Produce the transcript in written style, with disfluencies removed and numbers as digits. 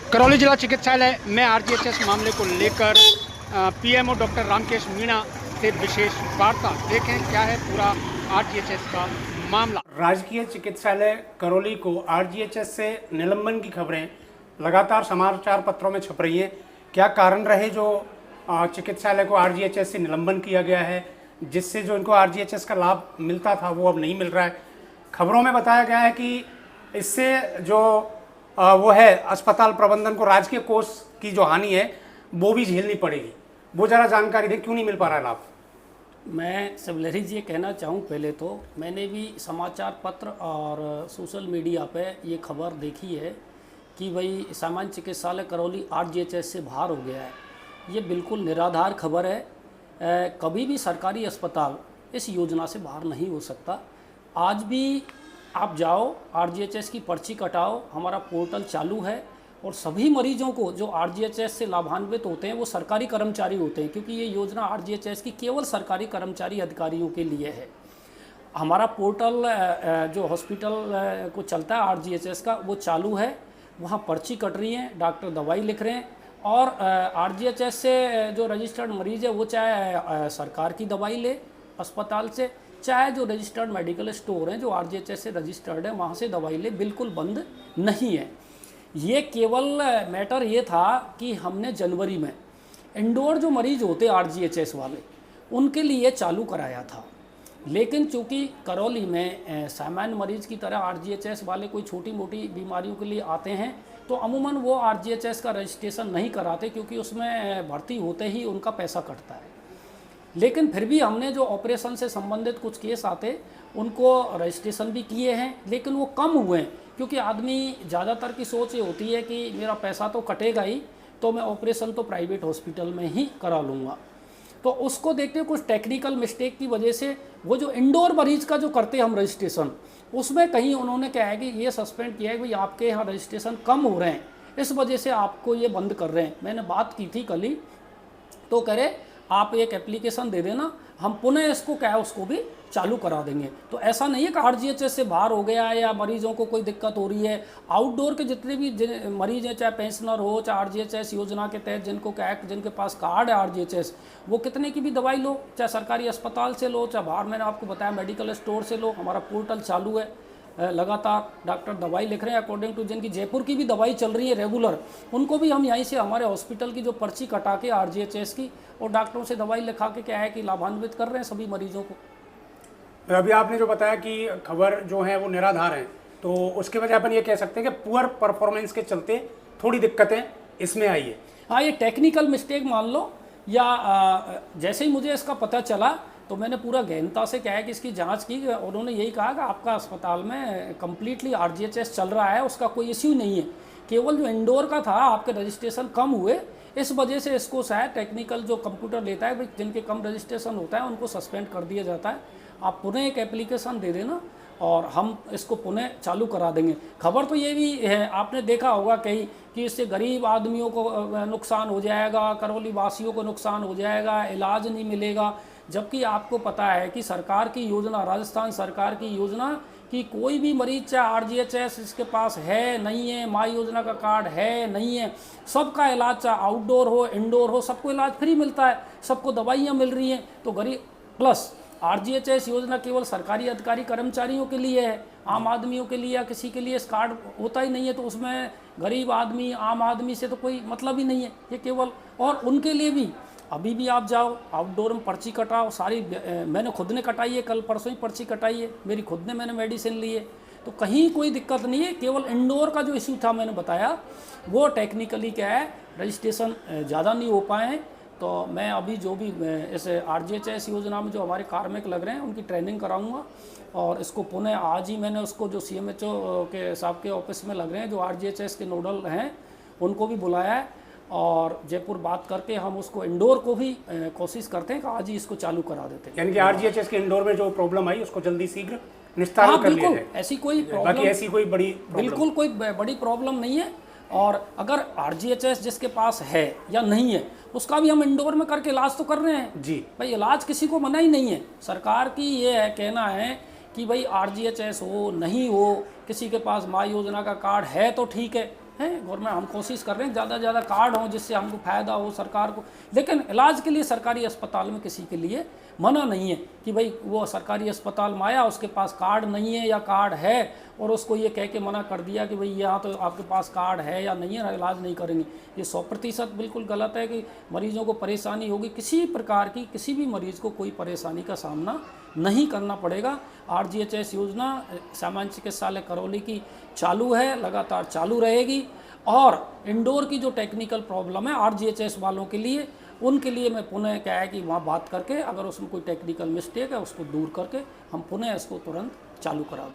करौली जिला चिकित्सालय में आरजीएचएस मामले को लेकर पीएमओ डॉक्टर रामकेश मीणा से विशेष वार्ता। देखें क्या है पूरा आरजीएचएस का मामला। राजकीय चिकित्सालय करौली को आरजीएचएस से निलंबन की खबरें लगातार समाचार पत्रों में छप रही हैं। क्या कारण रहे जो चिकित्सालय को आरजीएचएस से निलंबन किया गया है, जिससे जो इनको आरजीएचएस का लाभ मिलता था वो अब नहीं मिल रहा है। खबरों में बताया गया है कि इससे जो वो है अस्पताल प्रबंधन को राजकीय कोष की जो हानि है वो भी झेलनी पड़ेगी। वो ज़रा जानकारी दें, क्यों नहीं मिल पा रहा है लाभ। मैं सबलहरी जी कहना चाहूँ, पहले तो मैंने भी समाचार पत्र और सोशल मीडिया पे ये खबर देखी है कि भाई सामान्य चिकित्सालय करौली आरजीएचएस से बाहर हो गया है। ये बिल्कुल निराधार खबर है। कभी भी सरकारी अस्पताल इस योजना से बाहर नहीं हो सकता। आज भी आप जाओ, आरजीएचएस की पर्ची कटाओ, हमारा पोर्टल चालू है और सभी मरीजों को जो आरजीएचएस से लाभान्वित होते हैं वो सरकारी कर्मचारी होते हैं, क्योंकि ये योजना आरजीएचएस की केवल सरकारी कर्मचारी अधिकारियों के लिए है। हमारा पोर्टल जो हॉस्पिटल को चलता है आरजीएचएस का वो चालू है, वहाँ पर्ची कट रही है, डॉक्टर दवाई लिख रहे हैं और आरजीएचएस से जो रजिस्टर्ड मरीज़ है वो चाहे सरकार की दवाई ले अस्पताल से, चाहे जो रजिस्टर्ड मेडिकल स्टोर हैं जो आरजीएचएस से रजिस्टर्ड है वहाँ से दवाई ले, बिल्कुल बंद नहीं है। ये केवल मैटर ये था कि हमने जनवरी में इंडोर जो मरीज होते आरजीएचएस वाले उनके लिए चालू कराया था, लेकिन चूँकि करौली में सामान्य मरीज की तरह आरजीएचएस वाले कोई छोटी मोटी बीमारियों के लिए आते हैं तो अमूमन वो आरजीएचएस का रजिस्ट्रेशन नहीं कराते, क्योंकि उसमें भर्ती होते ही उनका पैसा कटता है। लेकिन फिर भी हमने जो ऑपरेशन से संबंधित कुछ केस आते उनको रजिस्ट्रेशन भी किए हैं, लेकिन वो कम हुए हैं, क्योंकि आदमी ज़्यादातर की सोच ये होती है कि मेरा पैसा तो कटेगा ही, तो मैं ऑपरेशन तो प्राइवेट हॉस्पिटल में ही करा लूँगा। तो उसको देखते कुछ टेक्निकल मिस्टेक की वजह से वो जो इंडोर मरीज का जो करते हम रजिस्ट्रेशन, उसमें कहीं उन्होंने क्या है कि ये सस्पेंड किया है कि भाई आपके यहाँ रजिस्ट्रेशन कम हो रहे हैं, इस वजह से आपको ये बंद कर रहे हैं। मैंने बात की थी कल ही, तो कह रहे आप एक एप्लीकेशन दे देना, हम पुनः इसको क्या है उसको भी चालू करा देंगे। तो ऐसा नहीं है कि आरजीएचएस से बाहर हो गया है या मरीजों को कोई दिक्कत हो रही है। आउटडोर के जितने भी मरीज हैं, चाहे पेंशनर हो, चाहे आरजीएचएस योजना के तहत जिनको क्या है, जिनके पास कार्ड है आरजीएचएस, वो कितने की भी दवाई लो, चाहे सरकारी अस्पताल से लो, चाहे बाहर मैंने आपको बताया मेडिकल स्टोर से लो। हमारा पोर्टल चालू है, लगातार डॉक्टर दवाई लिख रहे हैं अकॉर्डिंग टू जिनकी जयपुर की भी दवाई चल रही है रेगुलर, उनको भी हम यहीं से हमारे हॉस्पिटल की जो पर्ची कटा के आरजीएचएस की और डॉक्टरों से दवाई लिखा के क्या है कि लाभान्वित कर रहे हैं सभी मरीजों को। अभी आपने जो बताया कि खबर जो है वो निराधार है, तो उसके वजह अपन ये कह सकते हैं कि पुअर परफॉर्मेंस के चलते थोड़ी दिक्कतें इसमें आई है। हाँ, ये टेक्निकल मिस्टेक मान लो, या जैसे ही मुझे इसका पता चला तो मैंने पूरा गहनता से क्या है कि इसकी जांच की। उन्होंने यही कहा कि आपका अस्पताल में कम्प्लीटली आरजीएचएस चल रहा है, उसका कोई इश्यू नहीं है, केवल जो इंडोर का था आपके रजिस्ट्रेशन कम हुए, इस वजह से इसको शायद टेक्निकल जो कंप्यूटर लेता है, जिनके कम रजिस्ट्रेशन होता है उनको सस्पेंड कर दिया जाता है। आप पुनः एक एप्लीकेशन दे देना और हम इसको पुनः चालू करा देंगे। खबर तो ये भी है, आपने देखा होगा कहीं कि इससे गरीब आदमियों को नुकसान हो जाएगा, करौली वासियों को नुकसान हो जाएगा, इलाज नहीं मिलेगा, जबकि आपको पता है कि सरकार की योजना, राजस्थान सरकार की योजना कि कोई भी मरीज चाहे आरजीएचएस इसके पास है नहीं है, माँ योजना का कार्ड है नहीं है, सबका इलाज चाहे आउटडोर हो इंडोर हो, सबको इलाज फ्री मिलता है, सबको दवाइयाँ मिल रही हैं। तो गरीब प्लस आरजीएचएस योजना केवल सरकारी अधिकारी कर्मचारियों के लिए है, आम आदमियों के लिए या किसी के लिए इस कार्ड होता ही नहीं है, तो उसमें गरीब आदमी आम आदमी से तो कोई मतलब ही नहीं है, ये केवल। और उनके लिए भी अभी भी आप जाओ आउटडोर में पर्ची कटाओ, सारी मैंने खुद ने कटाई है, कल परसों ही पर्ची कटाई है मेरी खुद ने, मैंने मेडिसिन ली है, तो कहीं कोई दिक्कत नहीं है। केवल इंडोर का जो इशू था मैंने बताया वो टेक्निकली क्या है, रजिस्ट्रेशन ज़्यादा नहीं हो पाए हैं। तो मैं अभी जो भी इस आरजीएचएस योजना में जो हमारे कार्मिक लग रहे हैं उनकी ट्रेनिंग कराऊंगा और इसको पुनः आज ही मैंने उसको जो सीएमएचओ के साहब के ऑफिस में लग रहे हैं जो आरजीएचएस के नोडल हैं उनको भी बुलाया है और जयपुर बात करके हम उसको इंडोर को भी कोशिश करते हैं कि आज ही इसको चालू करा देते हैं। यानी कि आरजीएचएस के इंडोर में जो प्रॉब्लम आई उसको जल्दी शीघ्र निस्तारण कर लिया जाए। ऐसी कोई बाकी ऐसी कोई बड़ी बिल्कुल कोई बड़ी प्रॉब्लम नहीं है। और अगर आरजीएचएस जिसके पास है या नहीं है उसका भी हम इंडोर में करके इलाज तो कर रहे हैं जी भाई, इलाज किसी को मना ही नहीं है। सरकार की ये है कहना है कि भाई आरजीएचएस हो नहीं हो, किसी के पास माँ योजना का कार्ड है तो ठीक है, हैं गवर्नमेंट, हम कोशिश कर रहे हैं ज़्यादा से ज़्यादा कार्ड हों जिससे हमको फ़ायदा हो सरकार को। लेकिन इलाज के लिए सरकारी अस्पताल में किसी के लिए मना नहीं है कि भाई वो सरकारी अस्पताल में आया, उसके पास कार्ड नहीं है या कार्ड है और उसको ये कह के मना कर दिया कि भाई यहाँ तो आपके पास कार्ड है या नहीं है, इलाज नहीं करेंगे। ये 100% बिल्कुल गलत है कि मरीजों को परेशानी होगी। किसी प्रकार की किसी भी मरीज़ को कोई परेशानी का सामना नहीं करना पड़ेगा। RGHS योजना सामान्य चिकित्सालय करौली की चालू है, लगातार चालू रहेगी। और इंडोर की जो टेक्निकल प्रॉब्लम है RGHS वालों के लिए, उनके लिए मैं पुनः क्या है कि वहाँ बात करके अगर उसमें कोई टेक्निकल मिस्टेक है उसको दूर करके हम पुनः इसको तुरंत चालू करा दें।